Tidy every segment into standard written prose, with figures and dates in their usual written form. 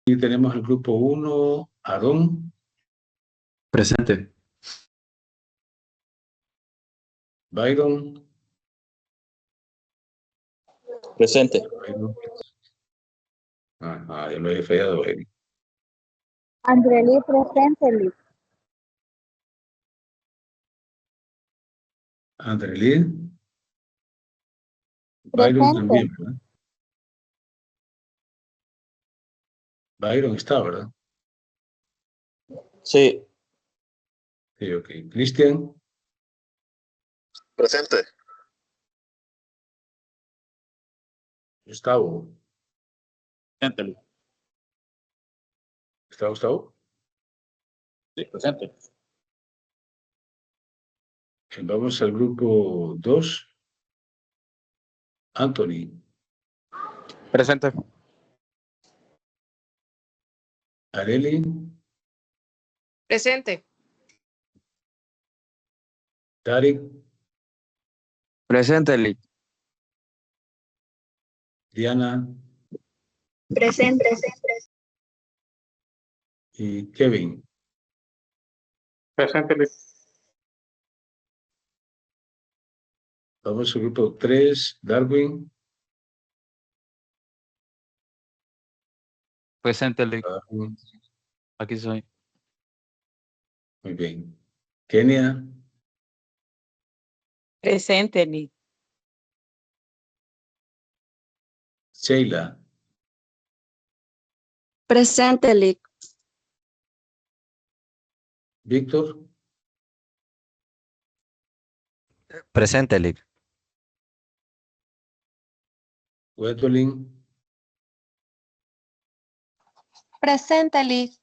Y tenemos el grupo 1, Aarón, Presente. Byron. Presente. Byron. Ya lo he fallado, Byron. Andrelí, presente, Liz. Andrelí. Byron también, ¿verdad? Byron está, ¿verdad? Sí. Sí, ok. Cristian. Presente. Gustavo. Presente. ¿Está Gustavo? Sí, presente. Vamos al grupo 2. Anthony. Presente. Areli. Presente. Tarek. Presente, Liz. Diana. Presente. Y Kevin. Presente, Liz. Vamos al grupo 3. Darwin. Presente, Liz. Darwin. Aquí soy. Muy bien. Kenia. Presente, Liz. Sheila. Presente, Liz. Víctor. Presente, Liz. Gwendolyn. Presente, Liz.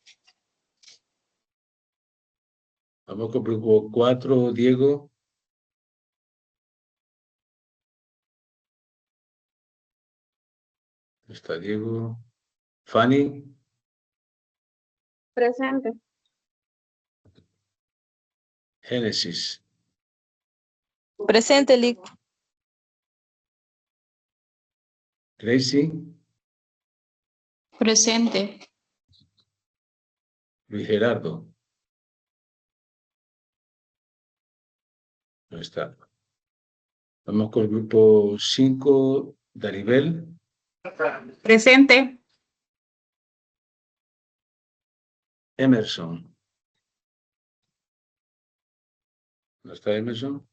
Vamos con el grupo 4. Diego. Está Diego. Fanny. Presente. Génesis. Presente, Liz. Gracie. Presente. Luis Gerardo. No está. Vamos con el grupo 5. Daribel. Presente. Emerson. ¿No está Emerson?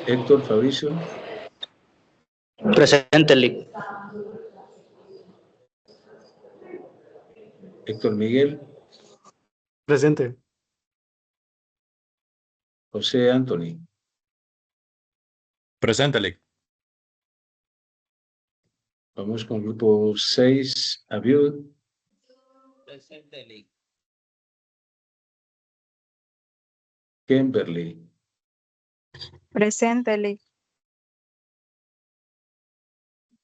Héctor Fabricio. Presente, Liz. Héctor Miguel. Presente. José Anthony. Presente, Liz. Vamos con el grupo 6. Abiud. Presente, Liz. Kimberly. Presente, Liz.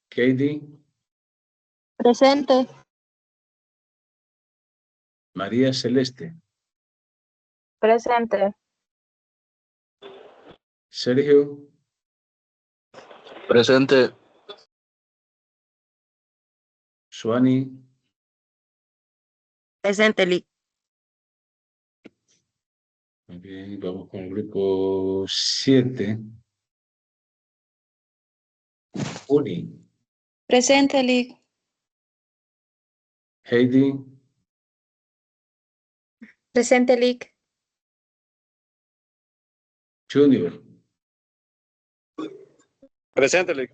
Katie. Presente. María Celeste. Presente. Sergio. Presente. Suani. Presente, Liz. Muy bien, vamos con el grupo 7. Uni. Presente, Liz. Heidi. Presente, Liz. Junior. Presente, Liz.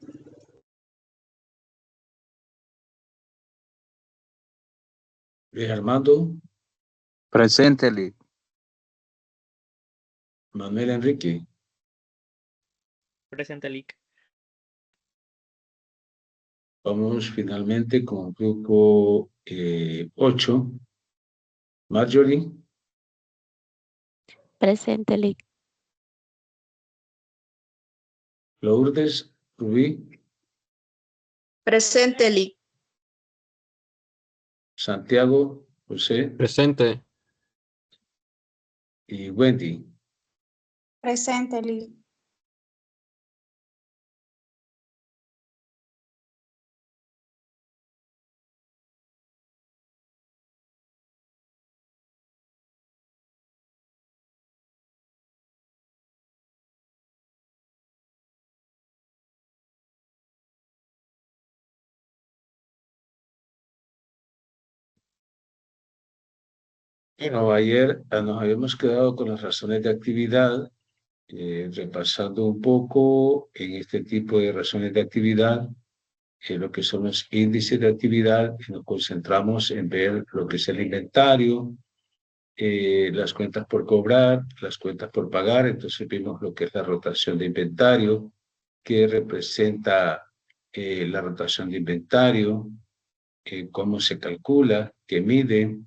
Luis Armando. Presente, Liz. Manuel Enrique. Presente, Liz. Vamos finalmente con el grupo 8. Marjorie. Presente, Liz. Lourdes. Rubí. Presente, Liz. Santiago. José. Presente. Y Wendy. Presente, Liz. Bueno, ayer nos habíamos quedado con las razones de actividad, repasando un poco en este tipo de razones de actividad, lo que son los índices de actividad, y nos concentramos en ver lo que es el inventario, las cuentas por cobrar, las cuentas por pagar. Entonces vimos lo que es la rotación de inventario, que representa la rotación de inventario, cómo se calcula, qué mide.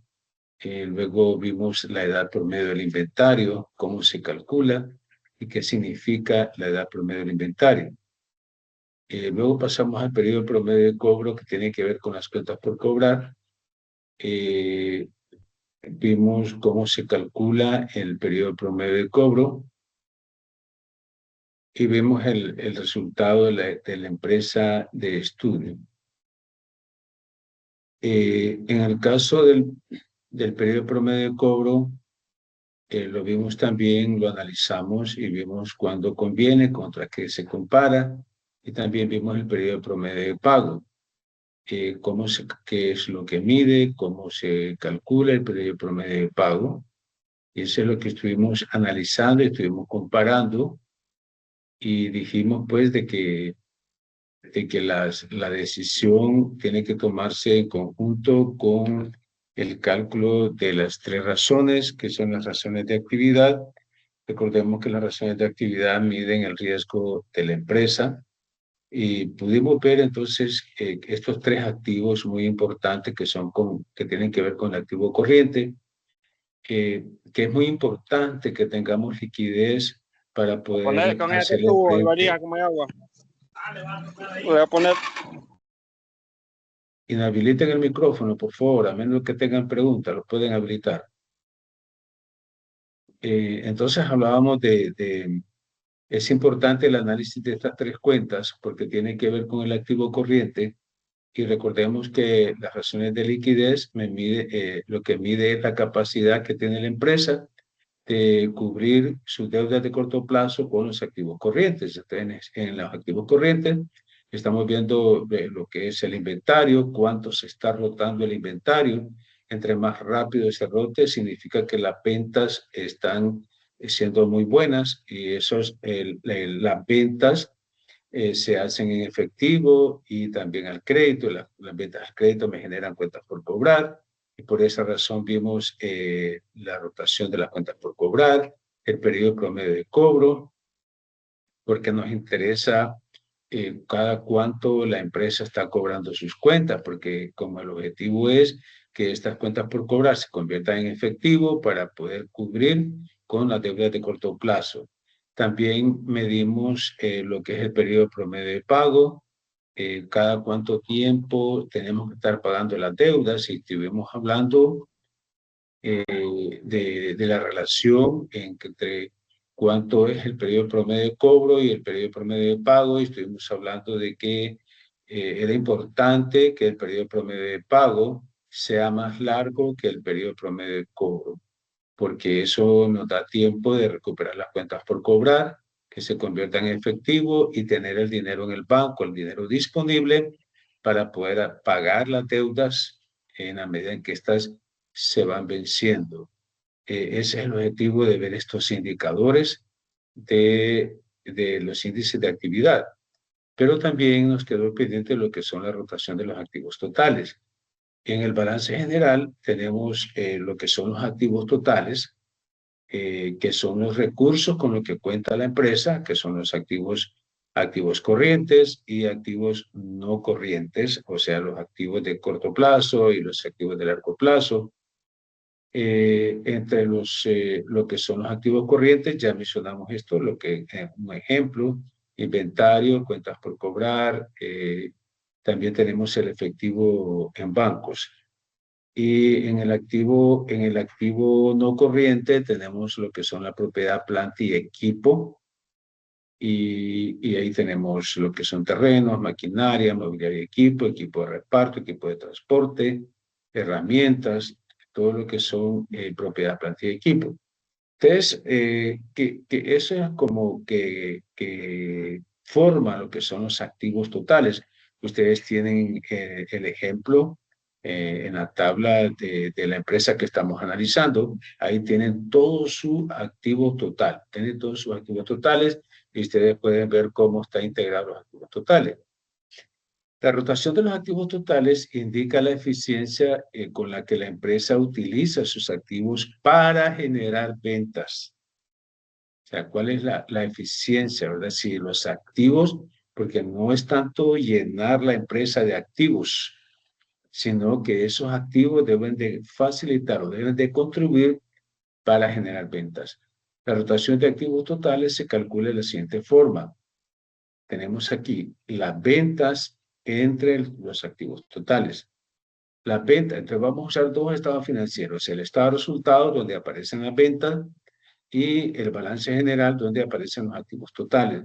Luego vimos la edad promedio del inventario, cómo se calcula y qué significa la edad promedio del inventario. Luego pasamos al periodo promedio de cobro, que tiene que ver con las cuentas por cobrar. Vimos cómo se calcula el periodo promedio de cobro y vimos el resultado de la empresa de estudio. En el caso del periodo promedio de cobro, lo vimos también, lo analizamos y vimos cuándo conviene, contra qué se compara, y también vimos el periodo promedio de pago, qué es lo que mide, cómo se calcula el periodo promedio de pago. Y eso es lo que estuvimos analizando y estuvimos comparando, y dijimos pues de que la decisión tiene que tomarse en conjunto con el cálculo de las tres razones, que son las razones de actividad. Recordemos que las razones de actividad miden el riesgo de la empresa, y pudimos ver entonces estos tres activos muy importantes que tienen que ver con el activo corriente, que es muy importante que tengamos liquidez para poder hacerle frente. Como hay agua. Voy a poner. Inhabiliten el micrófono, por favor, a menos que tengan preguntas, lo pueden habilitar. Entonces hablábamos es importante el análisis de estas tres cuentas porque tiene que ver con el activo corriente, y recordemos que las razones de liquidez lo que mide es la capacidad que tiene la empresa de cubrir sus deudas de corto plazo con los activos corrientes. Entonces, en los activos corrientes estamos viendo lo que es el inventario, cuánto se está rotando el inventario. Entre más rápido se rote, significa que las ventas están siendo muy buenas, y las ventas se hacen en efectivo y también al crédito. Las ventas al crédito me generan cuentas por cobrar, y por esa razón vimos la rotación de las cuentas por cobrar, el periodo promedio de cobro, porque nos interesa cada cuánto la empresa está cobrando sus cuentas, porque como el objetivo es que estas cuentas por cobrar se conviertan en efectivo para poder cubrir con las deudas de corto plazo. También medimos lo que es el periodo promedio de pago, cada cuánto tiempo tenemos que estar pagando las deudas, y estuvimos hablando de la relación entre cuánto es el periodo promedio de cobro y el periodo promedio de pago, y estuvimos hablando de que era importante que el periodo promedio de pago sea más largo que el periodo promedio de cobro, porque eso nos da tiempo de recuperar las cuentas por cobrar, que se conviertan en efectivo, y tener el dinero en el banco, el dinero disponible para poder pagar las deudas en la medida en que estas se van venciendo. Ese es el objetivo de ver estos indicadores de los índices de actividad. Pero también nos quedó pendiente lo que son la rotación de los activos totales. En el balance general tenemos lo que son los activos totales, que son los recursos con los que cuenta la empresa, que son los activos corrientes y activos no corrientes, o sea, los activos de corto plazo y los activos de largo plazo. Entre lo que son los activos corrientes, ya mencionamos esto, lo que un ejemplo, inventario, cuentas por cobrar, también tenemos el efectivo en bancos. Y en el activo no corriente tenemos lo que son la propiedad, planta y equipo, y ahí tenemos lo que son terrenos, maquinaria, mobiliario y equipo de reparto, equipo de transporte, herramientas, todo lo que son propiedad, planta y equipo. Entonces, que eso es como que forma lo que son los activos totales. Ustedes tienen el ejemplo en la tabla de la empresa que estamos analizando. Ahí tienen todo su activo total. Tienen todos sus activos totales y ustedes pueden ver cómo está integrado los activos totales. La rotación de los activos totales indica la eficiencia con la que la empresa utiliza sus activos para generar ventas. O sea, ¿cuál es la eficiencia, verdad? Si los activos, porque no es tanto llenar la empresa de activos, sino que esos activos deben de facilitar o deben de contribuir para generar ventas. La rotación de activos totales se calcula de la siguiente forma. Tenemos aquí las ventas entre los activos totales. Las ventas, entonces vamos a usar dos estados financieros, el estado de resultados donde aparecen las ventas y el balance general donde aparecen los activos totales.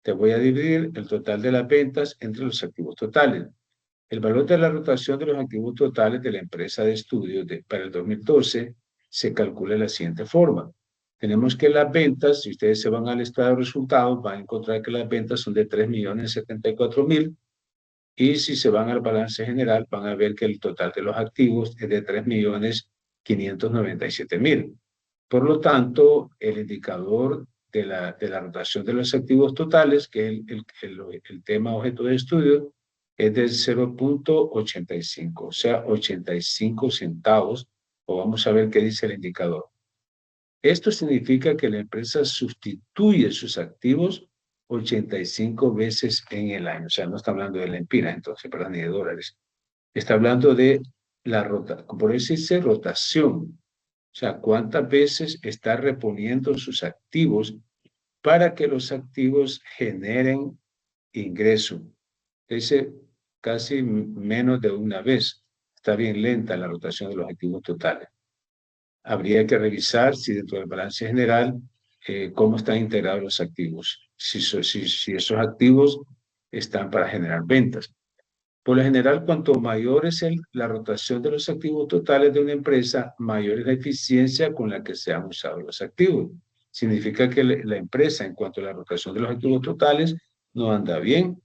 Te voy a dividir el total de las ventas entre los activos totales. El valor de la rotación de los activos totales de la empresa de estudios para el 2012 se calcula de la siguiente forma. Tenemos que las ventas, si ustedes se van al estado de resultados, van a encontrar que las ventas son de 3.074.000 y si se van al balance general, van a ver que el total de los activos es de 3.597.000. Por lo tanto, el indicador de la rotación de los activos totales, que es el tema objeto de estudio, es de 0.85, o sea, 85 centavos, o vamos a ver qué dice el indicador. Esto significa que la empresa sustituye sus activos 85 veces en el año. O sea, no está hablando de lempiras, entonces, perdón, ni de dólares. Está hablando de la rotación, por eso dice rotación. O sea, cuántas veces está reponiendo sus activos para que los activos generen ingreso. Dice casi menos de una vez. Está bien lenta la rotación de los activos totales. Habría que revisar si dentro del balance general, cómo están integrados los activos. Si esos activos están para generar ventas. Por lo general, cuanto mayor es la rotación de los activos totales de una empresa, mayor es la eficiencia con la que se han usado los activos. Significa que la empresa, en cuanto a la rotación de los activos totales, no anda bien,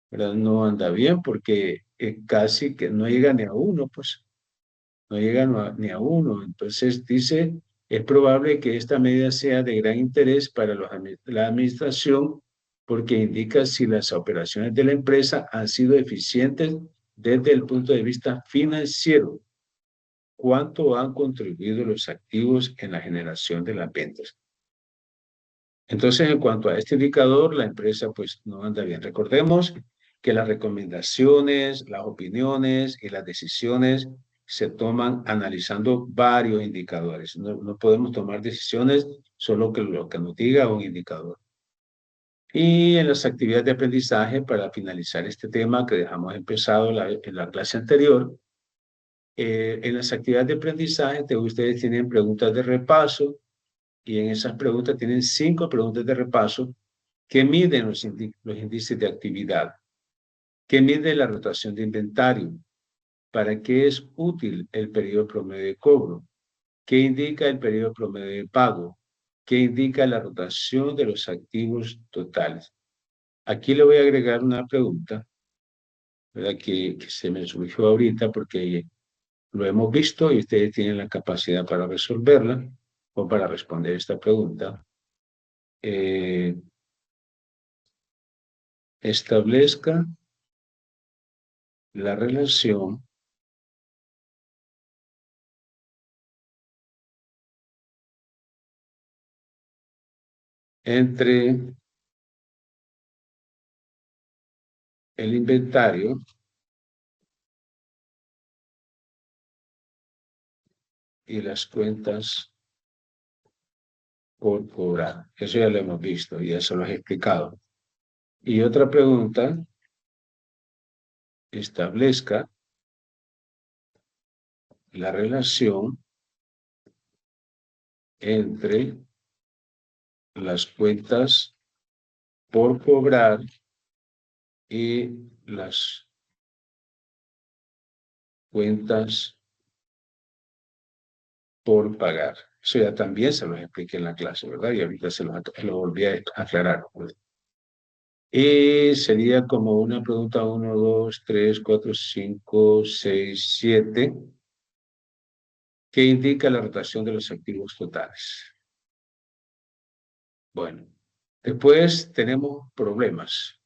¿verdad? No anda bien porque casi que no llega ni a uno, pues no llega ni a uno. Entonces dice, es probable que esta medida sea de gran interés para la administración porque indica si las operaciones de la empresa han sido eficientes desde el punto de vista financiero. ¿Cuánto han contribuido los activos en la generación de las ventas? Entonces, en cuanto a este indicador, la empresa pues no anda bien. Recordemos que las recomendaciones, las opiniones y las decisiones se toman analizando varios indicadores. No podemos tomar decisiones solo que lo que nos diga un indicador. Y en las actividades de aprendizaje, para finalizar este tema que dejamos empezado en la clase anterior, en las actividades de aprendizaje ustedes tienen preguntas de repaso y en esas preguntas tienen 5 preguntas de repaso que miden los índices de actividad, que mide la rotación de inventario, para qué es útil el periodo promedio de cobro, qué indica el periodo promedio de pago, qué indica la rotación de los activos totales. Aquí le voy a agregar una pregunta, ¿verdad? Que se me surgió ahorita porque lo hemos visto y ustedes tienen la capacidad para resolverla o para responder esta pregunta. Establezca la relación entre el inventario y las cuentas por cobrar. Eso ya lo hemos visto y eso lo he explicado. Y otra pregunta, establezca la relación entre las cuentas por cobrar y las cuentas por pagar. Eso ya también se los expliqué en la clase, ¿verdad? Y ahorita se lo volví a aclarar. Y sería como una pregunta 1, 2, 3, 4, 5, 6, 7, que indica la rotación de los activos totales. Bueno, después tenemos problemas.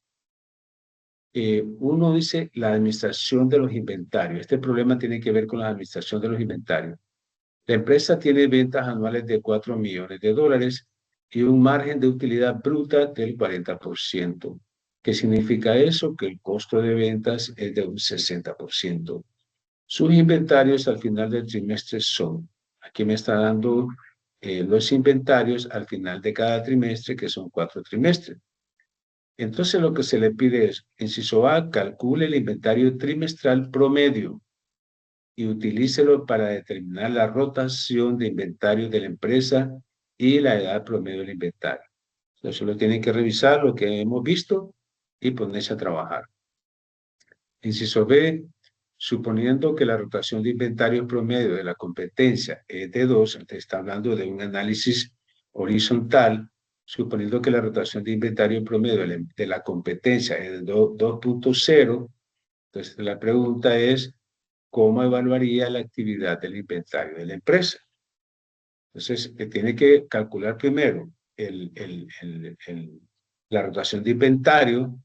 Uno dice la administración de los inventarios. Este problema tiene que ver con la administración de los inventarios. La empresa tiene ventas anuales de $4 millones y un margen de utilidad bruta del 40%. ¿Qué significa eso? Que el costo de ventas es de un 60%. Sus inventarios al final del trimestre son, aquí me está dando los inventarios al final de cada trimestre, que son 4 trimestres. Entonces lo que se le pide es, inciso A, calcule el inventario trimestral promedio y utilícelo para determinar la rotación de inventario de la empresa y la edad promedio del inventario. Entonces solo tienen que revisar lo que hemos visto y ponerse a trabajar. Inciso B, suponiendo que la rotación de inventario promedio de la competencia es de 2, entonces está hablando de un análisis horizontal, suponiendo que la rotación de inventario promedio de la competencia es de 2.0, entonces la pregunta es, ¿cómo evaluaría la actividad del inventario de la empresa? Entonces, tiene que calcular primero la rotación de inventario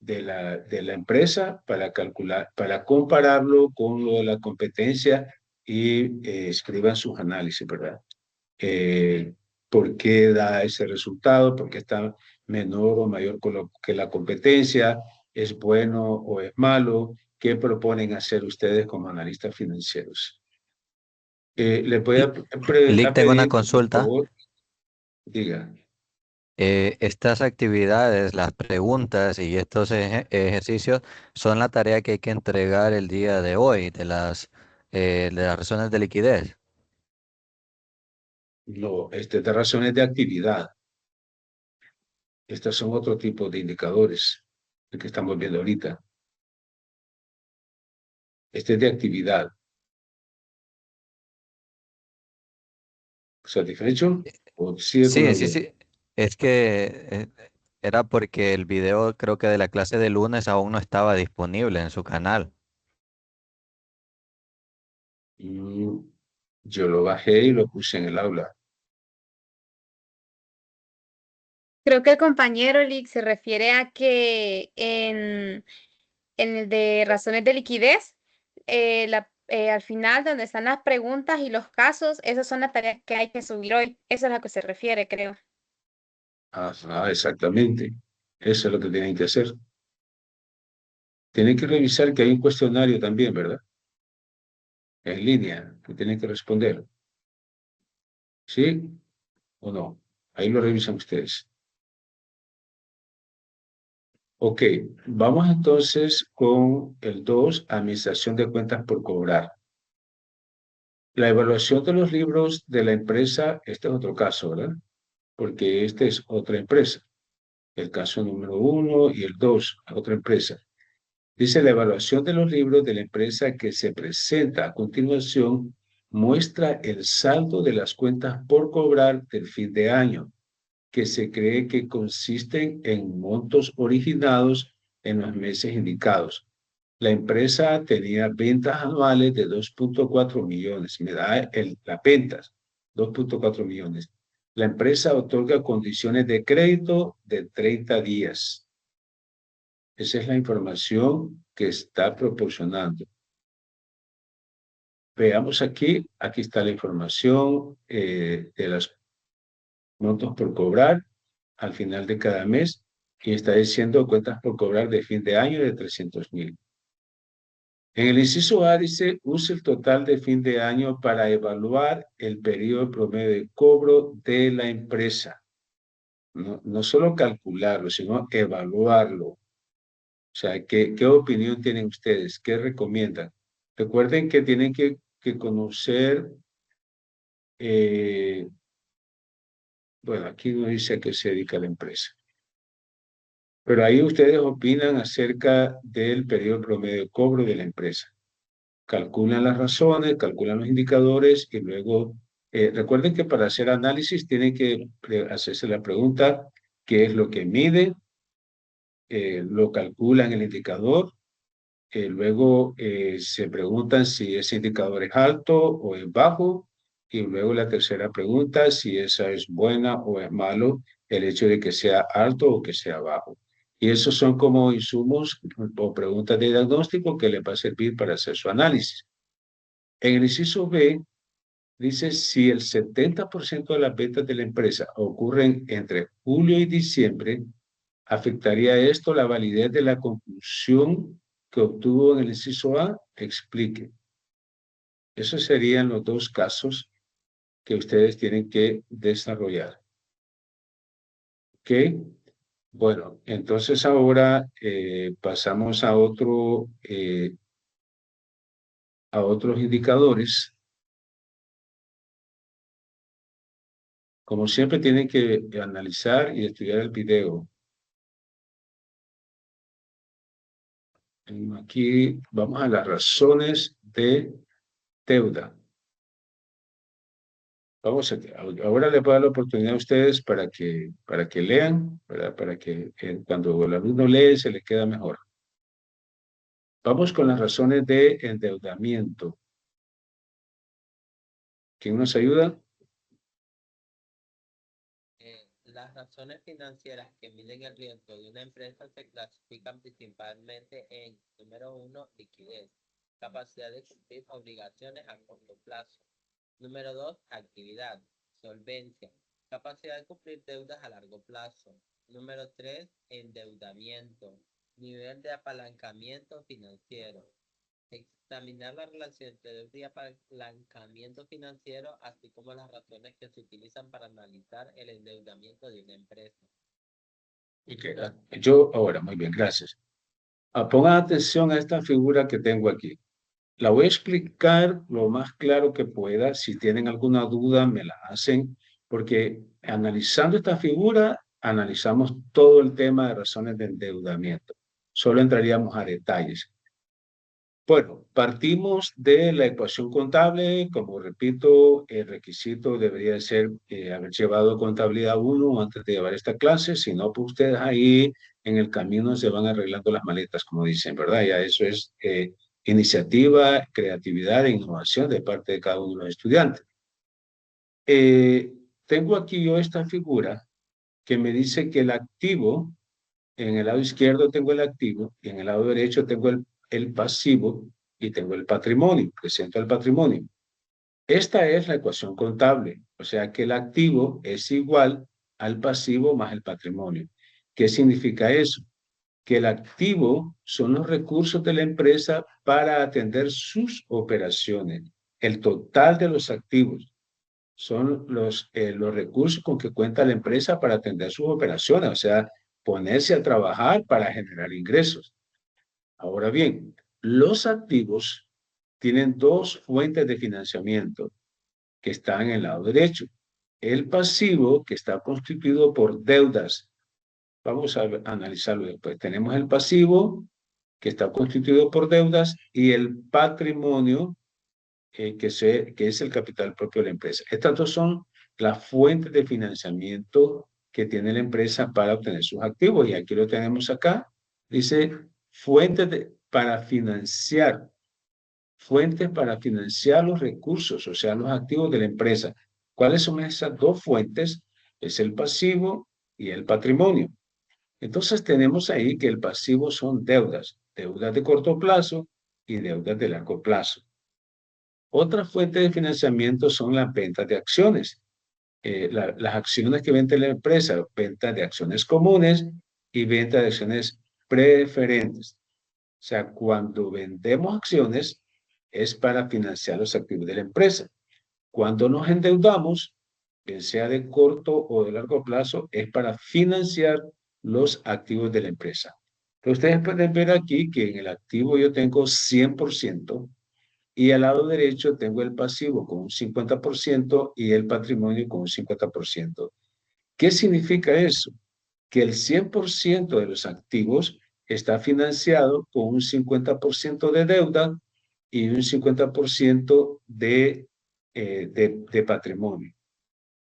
de la empresa para calcular, para compararlo con lo de la competencia y escriban sus análisis, ¿verdad? ¿Por qué da ese resultado? ¿Por qué está menor o mayor que la competencia? ¿Es bueno o es malo? ¿Qué proponen hacer ustedes como analistas financieros? Les voy a Lick, tengo una pedir que por consulta. favor digan. Estas actividades, las preguntas y estos ejercicios son la tarea que hay que entregar el día de hoy de las razones de liquidez. No, de razones de actividad. Estos son otro tipo de indicadores, el que estamos viendo ahorita. Este es de actividad. ¿Satisfecho? ¿O sigue con la Sí, sí, duda? sí. Es que era porque el video creo que de la clase de lunes aún no estaba disponible en su canal. Mm, yo lo bajé y lo puse en el aula. Creo que el compañero Lick se refiere a que en el de razones de liquidez, al final donde están las preguntas y los casos, esas son las tareas que hay que subir hoy. Eso es a lo que se refiere, creo. Exactamente. Eso es lo que tienen que hacer. Tienen que revisar que hay un cuestionario también, ¿verdad? En línea, que tienen que responder. ¿Sí o no? Ahí lo revisan ustedes. Ok, vamos entonces con el 2, administración de cuentas por cobrar. La evaluación de los libros de la empresa, este es otro caso, ¿verdad? Porque este es otra empresa. El caso número 1 y el 2, otra empresa. Dice, la evaluación de los libros de la empresa que se presenta a continuación muestra el saldo de las cuentas por cobrar del fin de año, que se cree que consisten en montos originados en los meses indicados. La empresa tenía ventas anuales de 2.4 millones. Me da las ventas, 2.4 millones. La empresa otorga condiciones de crédito de 30 días. Esa es la información que está proporcionando. Veamos aquí está la información de los montos por cobrar al final de cada mes y está diciendo cuentas por cobrar de fin de año de 300,000. En el inciso A dice, use el total de fin de año para evaluar el periodo promedio de cobro de la empresa. No solo calcularlo, sino evaluarlo. O sea, ¿qué opinión tienen ustedes? ¿Qué recomiendan? Recuerden que tienen que conocer, bueno, aquí no dice a qué se dedica la empresa. Pero ahí ustedes opinan acerca del periodo promedio de cobro de la empresa. Calculan las razones, calculan los indicadores y luego, recuerden que para hacer análisis tienen que hacerse la pregunta, ¿qué es lo que mide? lo calculan el indicador, luego se preguntan si ese indicador es alto o es bajo, y luego la tercera pregunta, si esa es buena o es malo, el hecho de que sea alto o que sea bajo. Y esos son como insumos o preguntas de diagnóstico que les va a servir para hacer su análisis. En el inciso B, dice si el 70% de las ventas de la empresa ocurren entre julio y diciembre, ¿afectaría esto la validez de la conclusión que obtuvo en el inciso A? Explique. Esos serían los dos casos que ustedes tienen que desarrollar. ¿Ok? Bueno, entonces ahora pasamos a otros indicadores. Como siempre, tienen que analizar y estudiar el video. Aquí vamos a las razones de deuda. Vamos a, ahora les voy a dar la oportunidad a ustedes para que lean, ¿verdad? Para que cuando el alumno lee se le queda mejor. Vamos con las razones de endeudamiento. ¿Quién nos ayuda? Las razones financieras que miden el riesgo de una empresa se clasifican principalmente en, número 1, liquidez, capacidad de cumplir obligaciones a corto plazo. Número 2, actividad, solvencia, capacidad de cumplir deudas a largo plazo. Número 3, endeudamiento, nivel de apalancamiento financiero. Examinar la relación entre deuda y apalancamiento financiero, así como las razones que se utilizan para analizar el endeudamiento de una empresa. Okay. Yo ahora, muy bien, gracias. Pongan atención a esta figura que tengo aquí. La voy a explicar lo más claro que pueda. Si tienen alguna duda, me la hacen, porque analizando esta figura, analizamos todo el tema de razones de endeudamiento. Solo entraríamos a detalles. Bueno, partimos de la ecuación contable. Como repito, el requisito debería ser haber llevado contabilidad 1 antes de llevar esta clase. Si no, pues ustedes ahí en el camino se van arreglando las maletas, como dicen, ¿verdad? Ya eso es iniciativa, creatividad e innovación de parte de cada uno de los estudiantes. Tengo aquí yo esta figura que me dice que el activo, en el lado izquierdo tengo el activo y en el lado derecho tengo el pasivo y tengo el patrimonio, presento el patrimonio. Esta es la ecuación contable, o sea que el activo es igual al pasivo más el patrimonio. ¿Qué significa eso? Que el activo son los recursos de la empresa para atender sus operaciones. El total de los activos son los recursos con que cuenta la empresa para atender sus operaciones, o sea, ponerse a trabajar para generar ingresos. Ahora bien, los activos tienen dos fuentes de financiamiento que están en el lado derecho. El pasivo, que está constituido por deudas. Vamos a analizarlo después. Tenemos el pasivo, que está constituido por deudas, y el patrimonio, que es el capital propio de la empresa. Estas dos son las fuentes de financiamiento que tiene la empresa para obtener sus activos. Y aquí lo tenemos acá. Dice fuentes para financiar los recursos, o sea, los activos de la empresa. ¿Cuáles son esas dos fuentes? Es el pasivo y el patrimonio. Entonces tenemos ahí que el pasivo son deudas de corto plazo y deudas de largo plazo. Otra fuente de financiamiento son las ventas de acciones. Las acciones que vende la empresa, venta de acciones comunes y venta de acciones preferentes. O sea, cuando vendemos acciones es para financiar los activos de la empresa. Cuando nos endeudamos, bien sea de corto o de largo plazo, es para financiar los activos de la empresa. Pero ustedes pueden ver aquí que en el activo yo tengo 100%, y al lado derecho tengo el pasivo con un 50% y el patrimonio con un 50%. ¿Qué significa eso? Que el 100% de los activos está financiado con un 50% de deuda y un 50% de patrimonio.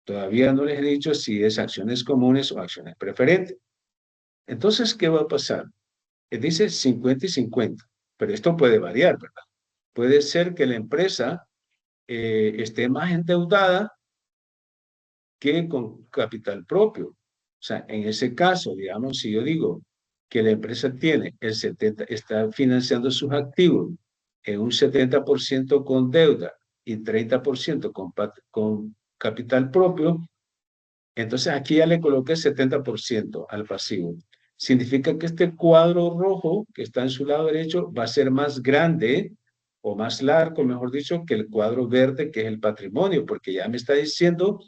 Todavía no les he dicho si es acciones comunes o acciones preferentes. Entonces, ¿qué va a pasar? Dice 50 y 50, pero esto puede variar, ¿verdad? Puede ser que la empresa esté más endeudada que con capital propio. O sea, en ese caso, digamos, si yo digo que la empresa tiene el 70, está financiando sus activos en un 70% con deuda y 30% con capital propio, entonces aquí ya le coloqué 70% al pasivo. Significa que este cuadro rojo que está en su lado derecho va a ser más grande o más largo, mejor dicho, que el cuadro verde que es el patrimonio, porque ya me está diciendo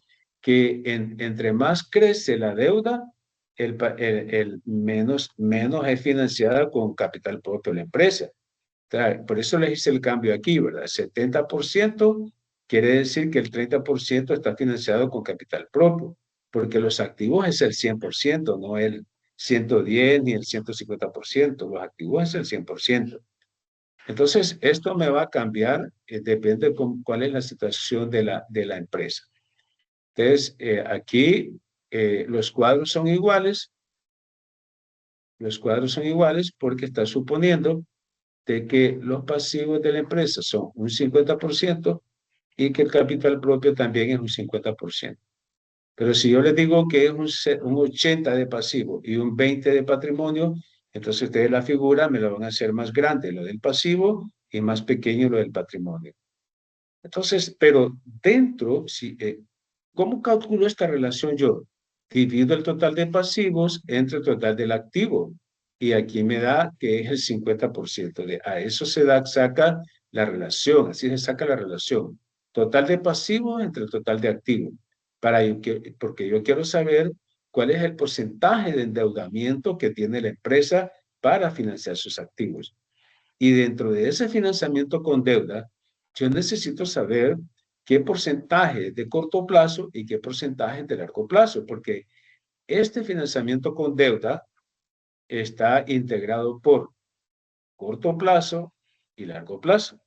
que entre más crece la deuda, menos es financiada con capital propio la empresa. Por eso les hice el cambio aquí, ¿verdad? 70% quiere decir que el 30% está financiado con capital propio, porque los activos es el 100%, no el 110 ni el 150%. Los activos es el 100%. Entonces, esto me va a cambiar, depende de cuál es la situación de la empresa. Entonces, aquí los cuadros son iguales. Los cuadros son iguales porque está suponiendo de que los pasivos de la empresa son un 50% y que el capital propio también es un 50%. Pero si yo les digo que es un 80 de pasivo y un 20 de patrimonio, entonces ustedes la figura me lo van a hacer más grande, lo del pasivo, y más pequeño lo del patrimonio. Entonces, pero dentro, ¿cómo calculo esta relación yo? Divido el total de pasivos entre el total del activo. Y aquí me da que es el 50%. A eso saca la relación, así se saca la relación. Total de pasivos entre el total de activos. Porque yo quiero saber cuál es el porcentaje de endeudamiento que tiene la empresa para financiar sus activos. Y dentro de ese financiamiento con deuda, yo necesito saber qué porcentaje de corto plazo y qué porcentaje de largo plazo, porque este financiamiento con deuda está integrado por corto plazo y largo plazo.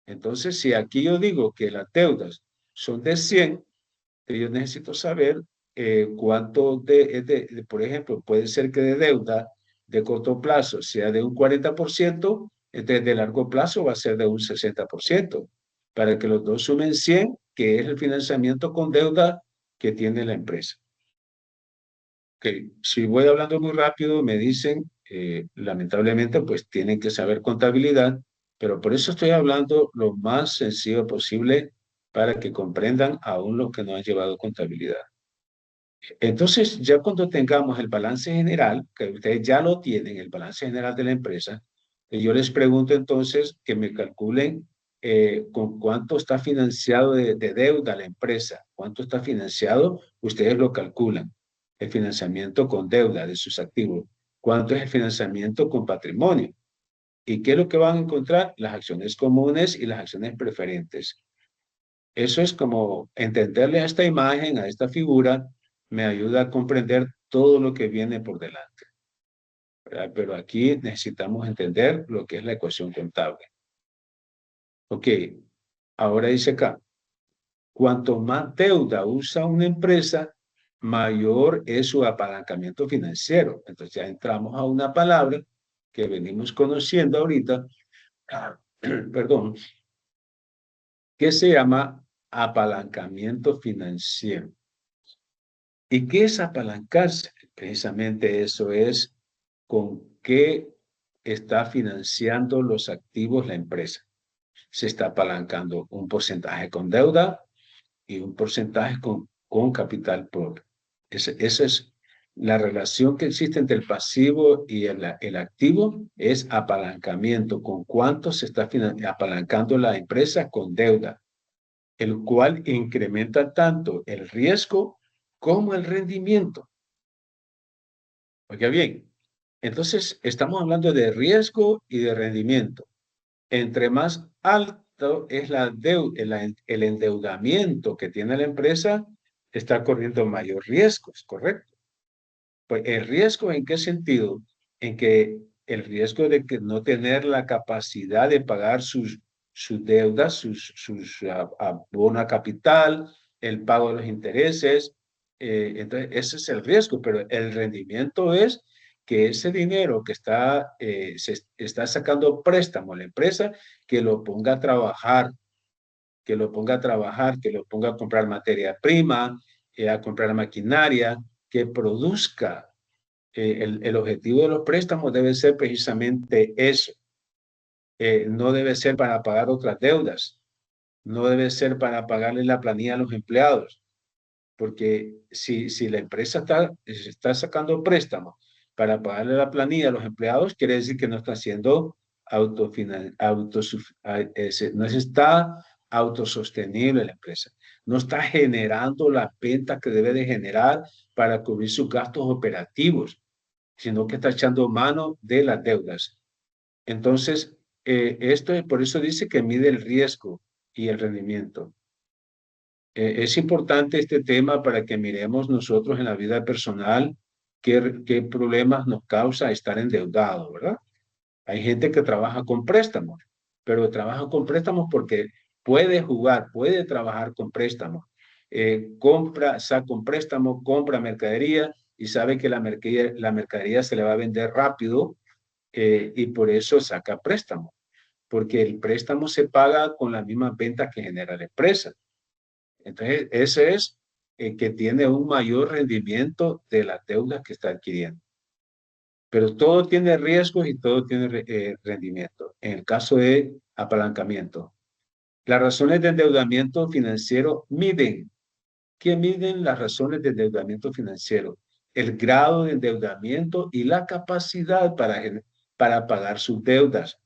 Entonces, si aquí yo digo que las deudas son de 100, yo necesito saber cuánto por ejemplo, puede ser que de deuda de corto plazo sea de un 40%, entonces de largo plazo va a ser de un 60%, para que los dos sumen 100, que es el financiamiento con deuda que tiene la empresa. Okay. Si voy hablando muy rápido, me dicen, lamentablemente, pues tienen que saber contabilidad, pero por eso estoy hablando lo más sencillo posible para que comprendan aún los que no han llevado contabilidad. Entonces, ya cuando tengamos el balance general, que ustedes ya lo tienen, el balance general de la empresa, yo les pregunto entonces que me calculen con cuánto está financiado de deuda la empresa, cuánto está financiado, ustedes lo calculan, el financiamiento con deuda de sus activos, cuánto es el financiamiento con patrimonio. ¿Y qué es lo que van a encontrar? Las acciones comunes y las acciones preferentes. Eso es como entenderle a esta imagen, a esta figura, me ayuda a comprender todo lo que viene por delante, ¿verdad? Pero aquí necesitamos entender lo que es la ecuación contable. Ok, ahora dice acá, cuanto más deuda usa una empresa, mayor es su apalancamiento financiero. Entonces ya entramos a una palabra que venimos conociendo ahorita, perdón, que se llama apalancamiento financiero. ¿Y qué es apalancarse? Precisamente eso es con qué está financiando los activos la empresa. Se está apalancando un porcentaje con deuda y un porcentaje con capital propio. Esa es la relación que existe entre el pasivo y el activo, es apalancamiento. ¿Con cuánto se está apalancando la empresa? Con deuda, el cual incrementa tanto el riesgo como el rendimiento. Oiga bien, entonces estamos hablando de riesgo y de rendimiento. Entre más alto es el endeudamiento que tiene la empresa, está corriendo mayor riesgo, ¿es correcto? Pues el riesgo, ¿en qué sentido? En que el riesgo de que no tener la capacidad de pagar sus deudas, sus abono a capital, el pago de los intereses. Entonces, ese es el riesgo, pero el rendimiento es que ese dinero que se está sacando préstamo a la empresa, que lo ponga a trabajar, que lo ponga a trabajar, que lo ponga a comprar materia prima, a comprar maquinaria, que produzca. El objetivo de los préstamos debe ser precisamente eso. No debe ser para pagar otras deudas, no debe ser para pagarle la planilla a los empleados, porque si la empresa está sacando préstamos para pagarle la planilla a los empleados, quiere decir que no está haciendo no está autosostenible la empresa, no está generando la venta que debe de generar para cubrir sus gastos operativos, sino que está echando mano de las deudas. Entonces, por eso dice que mide el riesgo y el rendimiento. Es importante este tema para que miremos nosotros en la vida personal qué problemas nos causa estar endeudado, ¿verdad? Hay gente que trabaja con préstamos, pero trabaja con préstamos porque puede jugar, puede trabajar con préstamos. Saca un préstamo, compra mercadería y sabe que la mercadería se le va a vender rápido y por eso saca préstamo, porque el préstamo se paga con las mismas ventas que genera la empresa. Entonces, ese es el que tiene un mayor rendimiento de las deudas que está adquiriendo. Pero todo tiene riesgos y todo tiene rendimiento. En el caso de apalancamiento, las razones de endeudamiento financiero miden. ¿Qué miden las razones de endeudamiento financiero? El grado de endeudamiento y la capacidad para pagar sus deudas.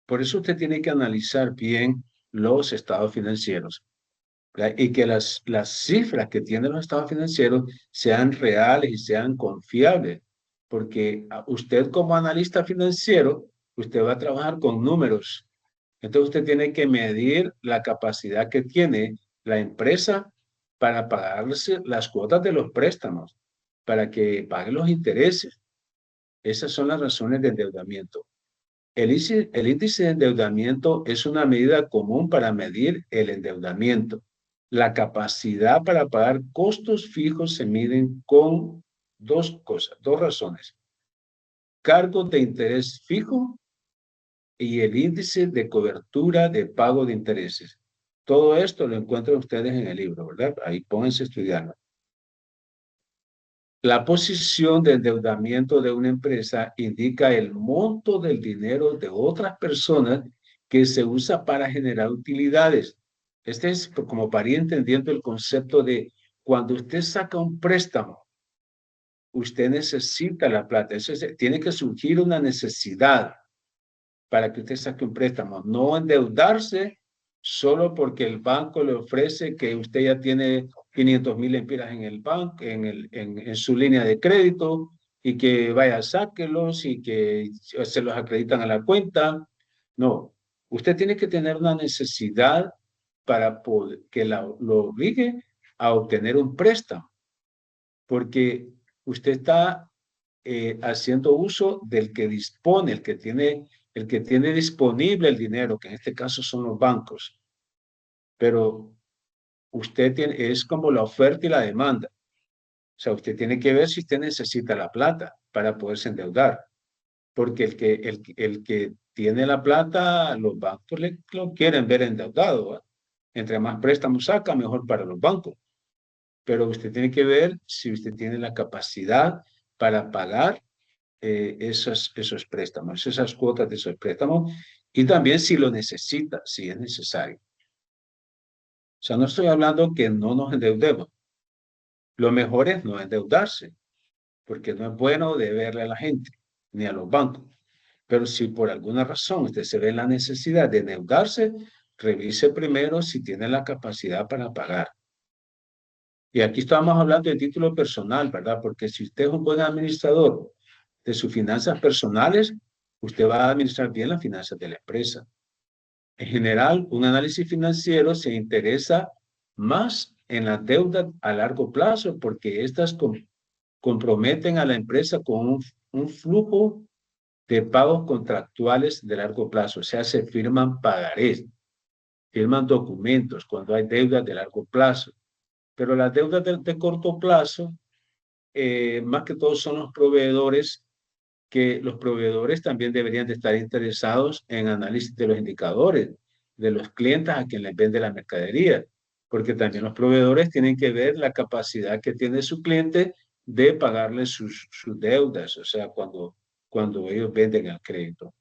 Por eso usted tiene que analizar bien los estados financieros, ¿verdad? Y que las cifras que tienen los estados financieros sean reales y sean confiables, porque usted como analista financiero, usted va a trabajar con números. Entonces usted tiene que medir la capacidad que tiene la empresa para pagarse las cuotas de los préstamos, para que pague los intereses. Esas son las razones de endeudamiento. El índice de endeudamiento es una medida común para medir el endeudamiento. La capacidad para pagar costos fijos se miden con dos razones. Cargos de interés fijo y el índice de cobertura de pago de intereses. Todo esto lo encuentran ustedes en el libro, ¿verdad? Ahí pónganse a estudiarlo. La posición de endeudamiento de una empresa indica el monto del dinero de otras personas que se usa para generar utilidades. Este es como para ir entendiendo el concepto de cuando usted saca un préstamo, usted necesita la plata. Tiene que surgir una necesidad para que usted saque un préstamo. No endeudarse solo porque el banco le ofrece que usted ya tiene 500,000 lempiras en el banco, en su línea de crédito, y que vaya, sáquelos y que se los acreditan a la cuenta. No, usted tiene que tener una necesidad para que lo obligue a obtener un préstamo, porque usted está haciendo uso del que dispone, el que tiene disponible el dinero, que en este caso son los bancos. Pero es como la oferta y la demanda. O sea, usted tiene que ver si usted necesita la plata para poderse endeudar. Porque el que tiene la plata, los bancos lo quieren ver endeudado, ¿va? Entre más préstamos saca, mejor para los bancos. Pero usted tiene que ver si usted tiene la capacidad para pagar esos préstamos, esas cuotas de esos préstamos, y también si lo necesita, si es necesario. O sea, no estoy hablando que no nos endeudemos. Lo mejor es no endeudarse, porque no es bueno deberle a la gente, ni a los bancos. Pero si por alguna razón usted se ve en la necesidad de endeudarse, revise primero si tiene la capacidad para pagar. Y aquí estamos hablando de título personal, ¿verdad? Porque si usted es un buen administrador de sus finanzas personales, usted va a administrar bien las finanzas de la empresa. En general, un análisis financiero se interesa más en las deudas a largo plazo porque estas comprometen a la empresa con un flujo de pagos contractuales de largo plazo. O sea, se firman pagarés, firman documentos cuando hay deudas de largo plazo. Pero las deudas de corto plazo más que todo son los proveedores, que los proveedores también deberían de estar interesados en análisis de los indicadores de los clientes a quien les vende la mercadería, porque también los proveedores tienen que ver la capacidad que tiene su cliente de pagarle sus deudas, o sea, cuando ellos venden el crédito.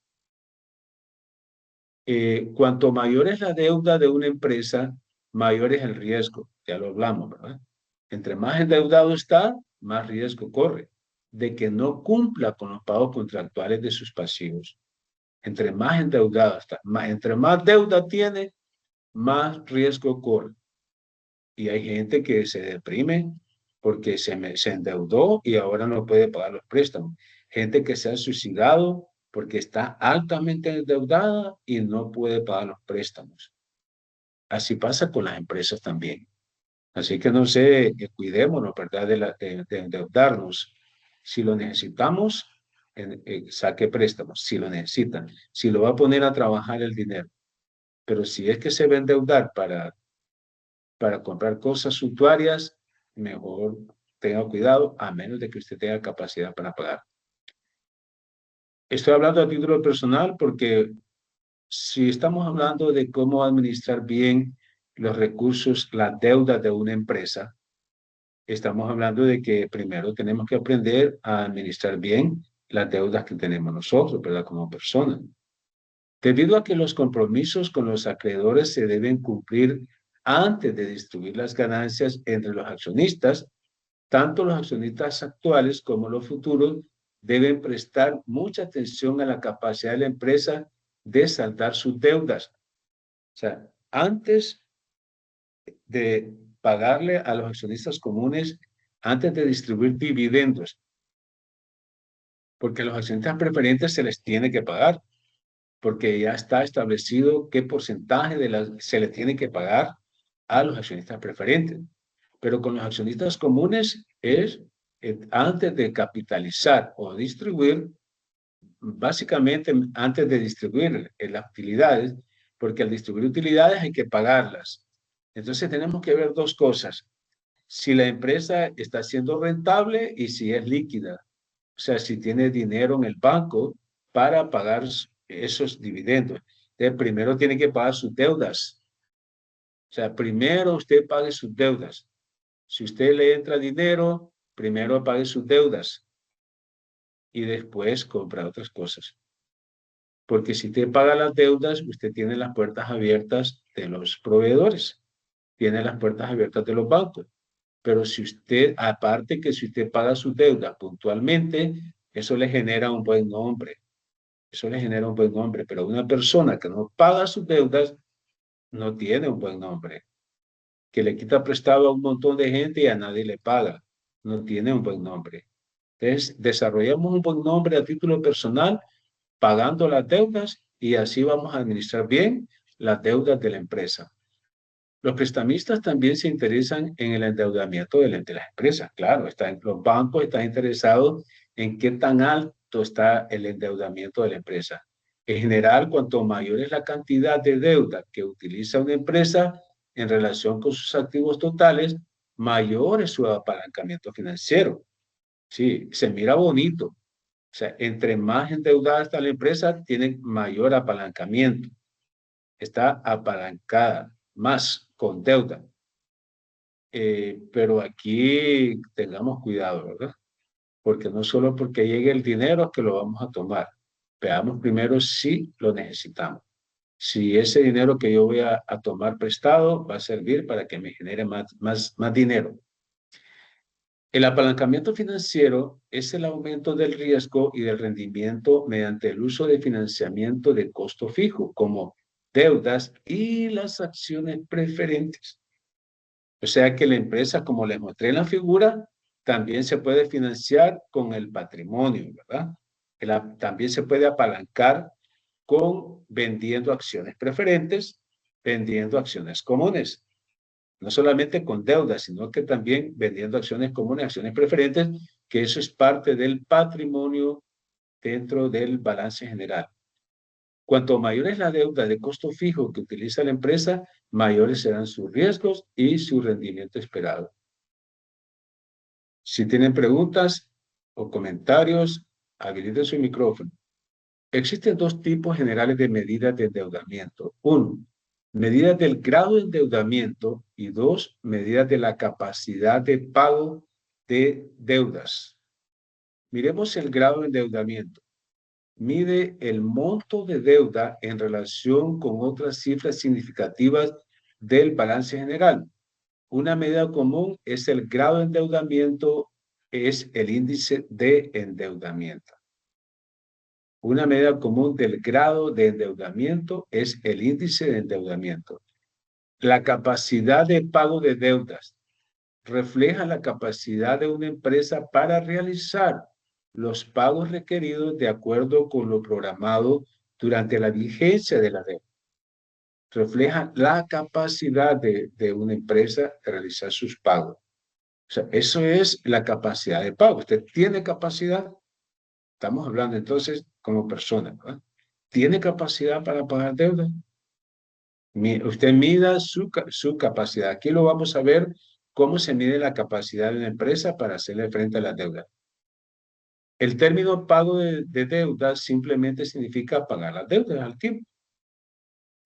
Cuanto mayor es la deuda de una empresa, mayor es el riesgo. Ya lo hablamos, ¿verdad? Entre más endeudado está, más riesgo corre de que no cumpla con los pagos contractuales de sus pasivos. Entre más endeudado está, entre más deuda tiene, más riesgo corre. Y hay gente que se deprime porque se endeudó y ahora no puede pagar los préstamos. Gente que se ha suicidado porque está altamente endeudada y no puede pagar los préstamos. Así pasa con las empresas también. Así que no sé, cuidémonos, ¿verdad? De endeudarnos. Si lo necesitamos, saque préstamos, si lo necesitan. Si lo va a poner a trabajar el dinero. Pero si es que se va a endeudar para comprar cosas suntuarias, mejor tenga cuidado, a menos de que usted tenga capacidad para pagar. Estoy hablando a título personal porque si estamos hablando de cómo administrar bien los recursos, las deudas de una empresa, estamos hablando de que primero tenemos que aprender a administrar bien las deudas que tenemos nosotros, ¿verdad? Como personas. Debido a que los compromisos con los acreedores se deben cumplir antes de distribuir las ganancias entre los accionistas, tanto los accionistas actuales como los futuros deben prestar mucha atención a la capacidad de la empresa de saldar sus deudas. O sea, antes de pagarle a los accionistas comunes, antes de distribuir dividendos, porque a los accionistas preferentes se les tiene que pagar, porque ya está establecido qué porcentaje se les tiene que pagar a los accionistas preferentes. Pero con los accionistas comunes es antes de capitalizar o distribuir, básicamente antes de distribuir las utilidades, porque al distribuir utilidades hay que pagarlas. Entonces tenemos que ver dos cosas. Si la empresa está siendo rentable y si es líquida. O sea, si tiene dinero en el banco para pagar esos dividendos. Entonces, primero tiene que pagar sus deudas. O sea, primero usted pague sus deudas. Si usted le entra dinero, primero pague sus deudas y después compra otras cosas. Porque si usted paga las deudas, usted tiene las puertas abiertas de los proveedores, tiene las puertas abiertas de los bancos. Pero si usted, aparte que si usted paga sus deudas puntualmente, eso le genera un buen nombre. Eso le genera un buen nombre. Pero una persona que no paga sus deudas no tiene un buen nombre. Que le quita prestado a un montón de gente y a nadie le paga. No tiene un buen nombre. Entonces, desarrollamos un buen nombre a título personal, pagando las deudas y así vamos a administrar bien las deudas de la empresa. Los prestamistas también se interesan en el endeudamiento de las empresas. Claro, los bancos están interesados en qué tan alto está el endeudamiento de la empresa. En general, cuanto mayor es la cantidad de deuda que utiliza una empresa en relación con sus activos totales, mayor es su apalancamiento financiero. Sí, se mira bonito. O sea, entre más endeudada está la empresa, tiene mayor apalancamiento. Está apalancada más con deuda. Pero aquí tengamos cuidado, ¿verdad? Porque no solo porque llegue el dinero que lo vamos a tomar. Veamos primero si lo necesitamos. Si ese dinero que yo voy a tomar prestado va a servir para que me genere más dinero. El apalancamiento financiero es el aumento del riesgo y del rendimiento mediante el uso de financiamiento de costo fijo, como deudas y las acciones preferentes. O sea que la empresa, como les mostré en la figura, también se puede financiar con el patrimonio, ¿verdad? También se puede apalancar con vendiendo acciones preferentes, vendiendo acciones comunes. No solamente con deudas, sino que también vendiendo acciones comunes, acciones preferentes, que eso es parte del patrimonio dentro del balance general. Cuanto mayor es la deuda de costo fijo que utiliza la empresa, mayores serán sus riesgos y su rendimiento esperado. Si tienen preguntas o comentarios, habiliten su micrófono. Existen dos tipos generales de medidas de endeudamiento. Uno, medidas del grado de endeudamiento y dos, medidas de la capacidad de pago de deudas. Miremos el grado de endeudamiento. Mide el monto de deuda en relación con otras cifras significativas del balance general. Una medida común es el grado de endeudamiento, es el índice de endeudamiento. Una medida común del grado de endeudamiento es el índice de endeudamiento. La capacidad de pago de deudas refleja la capacidad de una empresa para realizar los pagos requeridos de acuerdo con lo programado durante la vigencia de la deuda. Refleja la capacidad de una empresa de realizar sus pagos. O sea, eso es la capacidad de pago. Usted tiene capacidad. Estamos hablando entonces como persona, ¿verdad? ¿Tiene capacidad para pagar deuda? Usted mida su capacidad. Aquí lo vamos a ver cómo se mide la capacidad de una empresa para hacerle frente a la deuda. El término pago de deuda simplemente significa pagar las deudas al tiempo.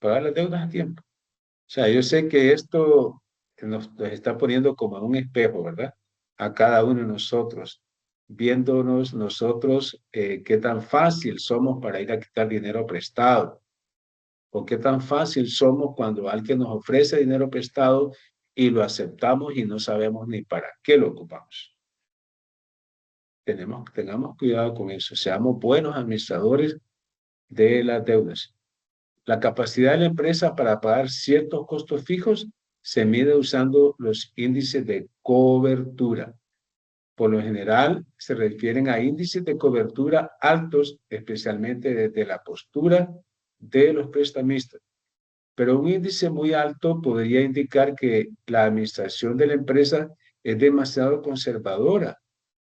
Pagar las deudas a tiempo. O sea, yo sé que esto nos está poniendo como en un espejo, ¿verdad? A cada uno de nosotros, viéndonos nosotros qué tan fácil somos para ir a quitar dinero prestado, o qué tan fácil somos cuando alguien nos ofrece dinero prestado y lo aceptamos y no sabemos ni para qué lo ocupamos. Tengamos cuidado con eso, seamos buenos administradores de las deudas. La capacidad de la empresa para pagar ciertos costos fijos se mide usando los índices de cobertura. Por lo general, se refieren a índices de cobertura altos, especialmente desde la postura de los prestamistas. Pero un índice muy alto podría indicar que la administración de la empresa es demasiado conservadora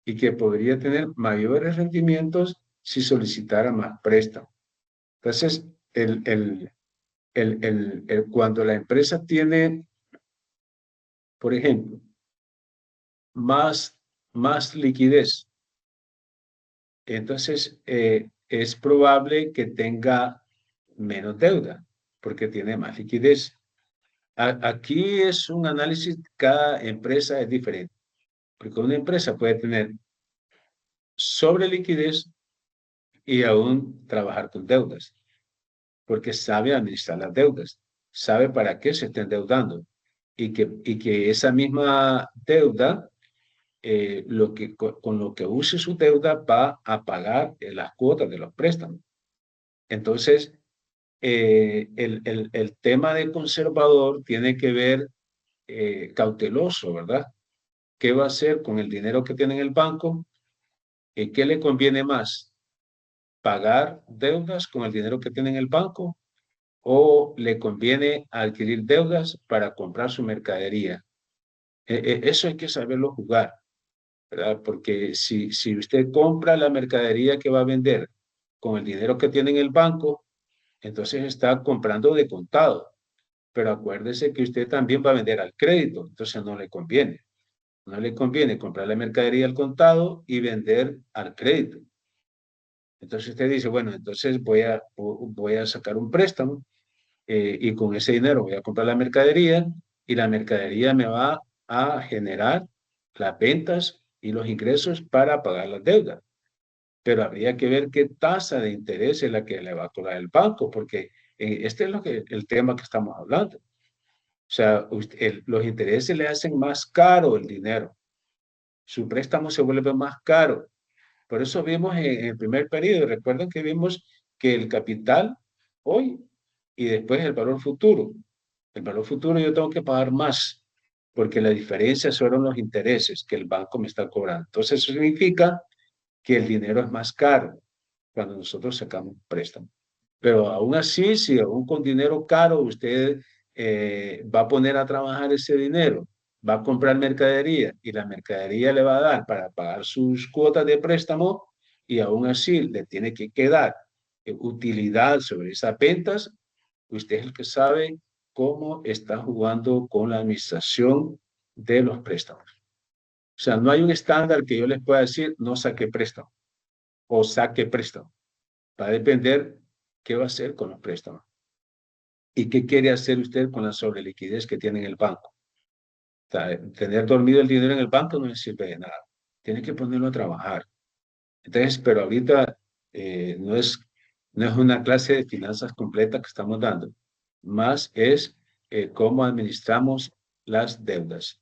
y que podría tener mayores rendimientos si solicitara más préstamos. Entonces, cuando la empresa tiene, por ejemplo, más liquidez, entonces es probable que tenga menos deuda porque tiene más liquidez. Aquí es un análisis, cada empresa es diferente, porque una empresa puede tener sobre liquidez y aún trabajar con deudas, porque sabe administrar las deudas, sabe para qué se está endeudando y que esa misma deuda, con lo que use su deuda va a pagar las cuotas de los préstamos. Entonces, el tema de conservador tiene que ver cauteloso, ¿verdad? ¿Qué va a hacer con el dinero que tiene en el banco? ¿Qué le conviene más? ¿Pagar deudas con el dinero que tiene en el banco? ¿O le conviene adquirir deudas para comprar su mercadería? Eso hay que saberlo jugar, ¿verdad? Porque si usted compra la mercadería que va a vender con el dinero que tiene en el banco, entonces está comprando de contado. Pero acuérdese que usted también va a vender al crédito, entonces no le conviene. No le conviene comprar la mercadería al contado y vender al crédito. Entonces usted dice, bueno, entonces voy a sacar un préstamo y con ese dinero voy a comprar la mercadería y la mercadería me va a generar las ventas y los ingresos para pagar las deudas. Pero habría que ver qué tasa de interés es la que le va a cobrar el banco, porque este es el tema que estamos hablando. O sea, los intereses le hacen más caro el dinero. Su préstamo se vuelve más caro. Por eso vimos en el primer periodo, recuerden que vimos que el capital hoy y después el valor futuro. El valor futuro yo tengo que pagar más porque la diferencia son los intereses que el banco me está cobrando. Entonces eso significa que el dinero es más caro cuando nosotros sacamos un préstamo. Pero aún así, si aún con dinero caro usted va a poner a trabajar ese dinero, va a comprar mercadería y la mercadería le va a dar para pagar sus cuotas de préstamo y aún así le tiene que quedar utilidad sobre esas ventas, usted es el que sabe cómo está jugando con la administración de los préstamos. O sea, no hay un estándar que yo les pueda decir, no saque préstamo o saque préstamo. Va a depender qué va a hacer con los préstamos y qué quiere hacer usted con la sobreliquidez que tiene en el banco. O sea, tener dormido el dinero en el banco no le sirve de nada. Tiene que ponerlo a trabajar. Entonces, pero ahorita no es una clase de finanzas completa que estamos dando. Más es cómo administramos las deudas.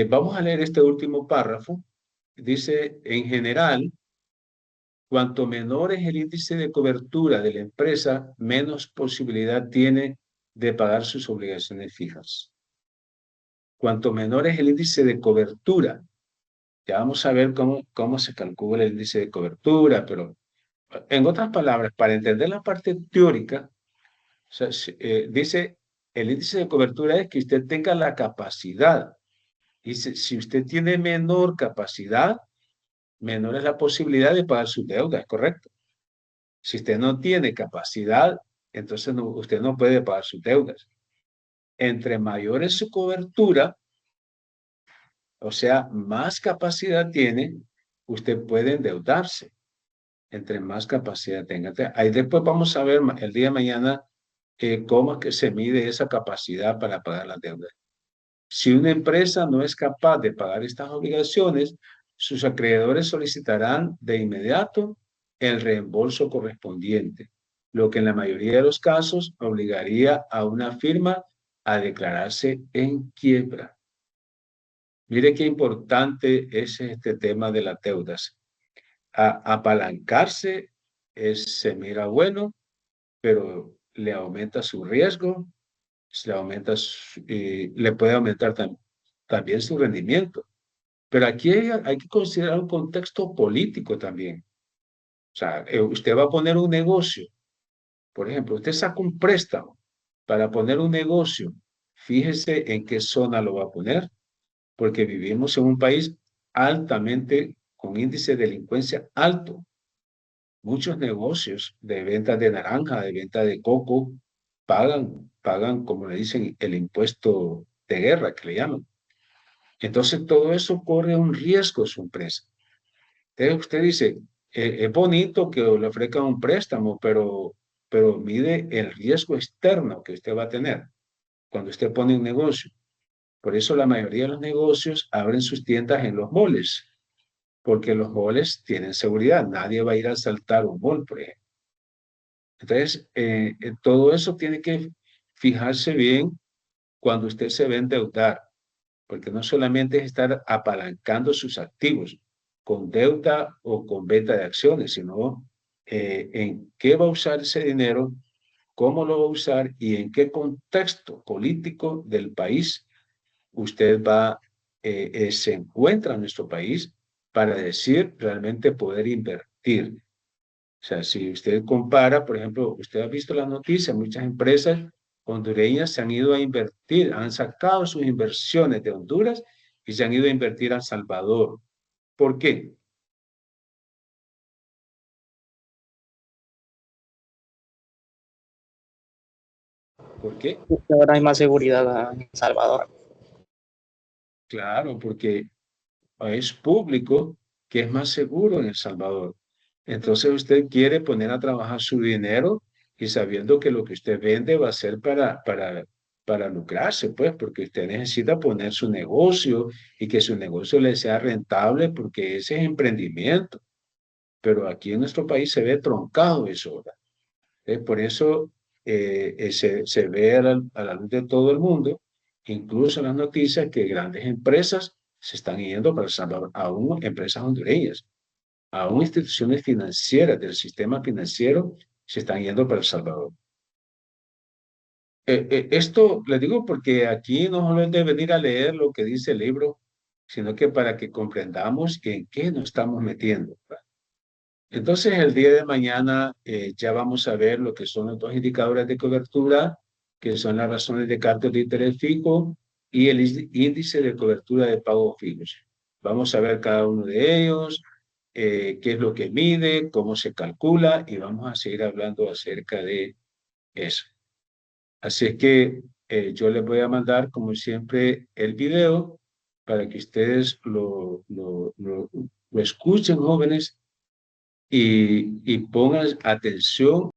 Vamos a leer este último párrafo. Dice, en general, cuanto menor es el índice de cobertura de la empresa, menos posibilidad tiene de pagar sus obligaciones fijas. Cuanto menor es el índice de cobertura, ya vamos a ver cómo se calcula el índice de cobertura, pero en otras palabras, para entender la parte teórica, o sea, dice, el índice de cobertura es que usted tenga la capacidad. Dice, si usted tiene menor capacidad, menor es la posibilidad de pagar sus deudas, ¿correcto? Si usted no tiene capacidad, entonces usted no puede pagar sus deudas. Entre mayor es su cobertura, o sea, más capacidad tiene, usted puede endeudarse. Entre más capacidad tenga. Ahí después vamos a ver el día de mañana cómo es que se mide esa capacidad para pagar las deudas. Si una empresa no es capaz de pagar estas obligaciones, sus acreedores solicitarán de inmediato el reembolso correspondiente, lo que en la mayoría de los casos obligaría a una firma a declararse en quiebra. Mire qué importante es este tema de las deudas. Apalancarse se mira bueno, pero le aumenta su riesgo, le puede aumentar también su rendimiento. Pero aquí hay que considerar un contexto político también. O sea, usted va a poner un negocio. Por ejemplo, usted saca un préstamo para poner un negocio. Fíjese en qué zona lo va a poner, porque vivimos en un país altamente con índice de delincuencia alto. Muchos negocios de venta de naranja, de venta de coco, pagan, como le dicen, el impuesto de guerra, que le llaman. Entonces, todo eso corre un riesgo a su empresa. Entonces, usted dice, es bonito que le ofrezcan un préstamo, pero mide el riesgo externo que usted va a tener cuando usted pone un negocio. Por eso la mayoría de los negocios abren sus tiendas en los moles, porque los moles tienen seguridad. Nadie va a ir a asaltar un mall, por ejemplo. Entonces, todo eso tiene que fijarse bien cuando usted se va a endeudar, porque no solamente es estar apalancando sus activos con deuda o con venta de acciones, sino en qué va a usar ese dinero, cómo lo va a usar y en qué contexto político del país usted se encuentra en nuestro país para decir realmente poder invertir. O sea, si usted compara, por ejemplo, usted ha visto las noticias, muchas empresas hondureñas se han ido a invertir, han sacado sus inversiones de Honduras y se han ido a invertir a El Salvador. ¿Por qué? ¿Por qué? Porque ahora hay más seguridad en El Salvador. Claro, porque es público que es más seguro en El Salvador. Entonces usted quiere poner a trabajar su dinero y sabiendo que lo que usted vende va a ser para lucrarse, pues, porque usted necesita poner su negocio y que su negocio le sea rentable porque ese es emprendimiento. Pero aquí en nuestro país se ve truncado eso, ¿verdad? Por eso se ve a la luz de todo el mundo, incluso en las noticias, que grandes empresas se están yendo para El Salvador, aún empresas hondureñas, aún instituciones financieras del sistema financiero se están yendo para El Salvador. Esto le digo porque aquí no solo es de venir a leer lo que dice el libro, sino que para que comprendamos en qué nos estamos metiendo, ¿verdad? Entonces, el día de mañana ya vamos a ver lo que son los dos indicadores de cobertura, que son las razones de cálculo de interés fijo y el índice de cobertura de pagos fijos. Vamos a ver cada uno de ellos, qué es lo que mide, cómo se calcula y vamos a seguir hablando acerca de eso. Así es que yo les voy a mandar, como siempre, el video para que ustedes lo escuchen, jóvenes, y pongan atención